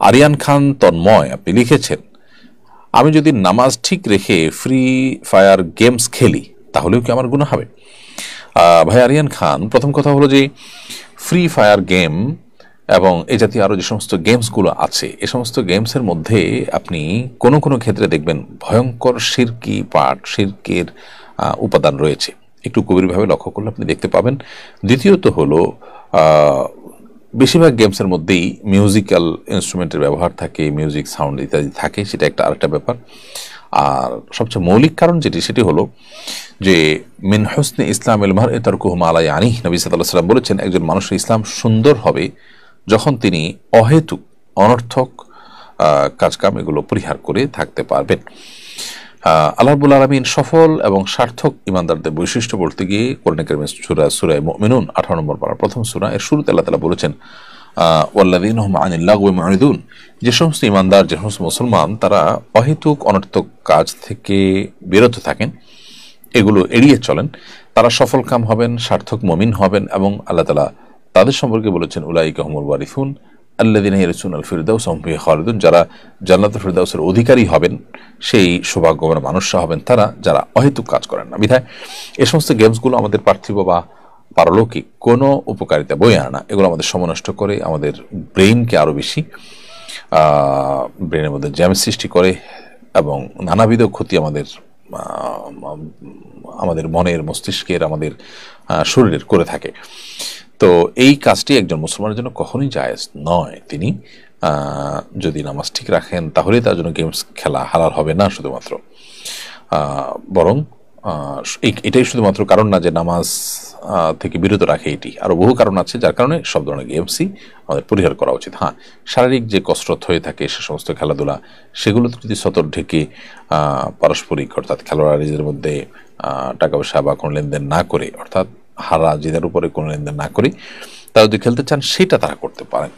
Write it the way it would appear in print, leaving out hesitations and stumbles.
আরিয়ান খান তন্ময় আপনি লিখেছেন, আমি যদি নামাজ ঠিক রেখে ফ্রি ফায়ার গেমস খেলি তাহলেও কি আমার গুনাহ হবে? ভাই আরিয়ান খান, প্রথম কথা হলো যে ফ্রি ফায়ার গেম এবং এ জাতীয় আরও যে সমস্ত গেমসগুলো আছে, এ সমস্ত গেমসের মধ্যে আপনি কোনো কোনো ক্ষেত্রে দেখবেন ভয়ঙ্কর শিরকি পাঠ, শিরকের উপাদান রয়েছে। একটু গভীরভাবে লক্ষ্য করলে আপনি দেখতে পাবেন। দ্বিতীয়ত হলো বেশিরভাগ গেমসের মধ্যেই মিউজিক্যাল ইনস্ট্রুমেন্টের ব্যবহার থাকে, মিউজিক সাউন্ড ইত্যাদি থাকে, সেটা একটা আরেকটা ব্যাপার। আর সবচেয়ে মৌলিক কারণ সেটি হলো যে মিন হুসনে ইসলাম ইলমার এ তারকুহু মা লা ইয়ানিহ, নবী সাল্লাল্লাহু আলাইহি ওয়াসাল্লাম বলেছেন একজন মানুষের ইসলাম সুন্দর হবে যখন তিনি অহেতুক অনর্থক কাজকাম এগুলো পরিহার করে থাকতে পারবেন। আল্লাহ রাব্বুল আলামিন সফল এবং সার্থক ইমানদারদের বৈশিষ্ট্য বলতে গিয়ে কোরআনে কারিমে সূরা মুমিনুন 18 নম্বর পারা প্রথম সূরা এর শুরুতে আল্লাহ তাআলা বলেছেন ওয়াল্লাযীনা হুম আনিল লাগওয়ি মুরিদুন, যে সমস্ত ইমানদার, যে সমস্ত মুসলমান তারা অহেতুক অনর্থক কাজ থেকে বিরত থাকেন, এগুলো এড়িয়ে চলেন, তারা সফল কাম হবেন, সার্থক মুমিন হবেন। এবং আল্লাহ তাআলা তাদের সম্পর্কে বলেছেন উলাইকা হুমুল ওয়ারিসুন আল্লাযীনা ইয়ারিসুনাল ফিরদাউস হুম ফিহা খালিদুন, যারা জান্নাতুল ফিরদাউসের অধিকারী হবেন, সেই সৌভাগ্যবান মানুষরা হবেন তারা যারা অহেতুক কাজ করেন না। বিধায় এ সমস্ত গেমসগুলো আমাদের পার্থিব বা পারলৌকিক কোনো উপকারিতা বয়ে আনা, এগুলো আমাদের সময় নষ্ট করে, আমাদের ব্রেইনকে আরও বেশি ব্রেনের মধ্যে জ্যাম সৃষ্টি করে এবং নানাবিধ ক্ষতি আমাদের মনের, মস্তিষ্কের, আমাদের শরীরের করে থাকে। তো এই কাজটি একজন মুসলমানের জন্য কখনোই জায়েজ নয়। তিনি যদি নামাজ ঠিক রাখেন তাহলেই তার জন্য গেমস খেলা হালাল হবে না শুধুমাত্র, বরং এটাই শুধুমাত্র কারণ না যে নামাজ থেকে বিরত রাখে, এটি আরও বহু কারণ আছে যার কারণে সব ধরনের গেমসই আমাদের পরিহার করা উচিত। হ্যাঁ, শারীরিক যে কসরত হয়ে থাকে সে সমস্ত খেলাধুলা, সেগুলো যদি সতর ঢেকে পারস্পরিক অর্থাৎ খেলোয়াড় নিজেদের মধ্যে টাকা পয়সা বা কোনো লেনদেন না করে, অর্থাৎ হারা জিতার উপরে কোনো লেনদেন না করে তারা যদি খেলতে চান সেটা তারা করতে পারেন।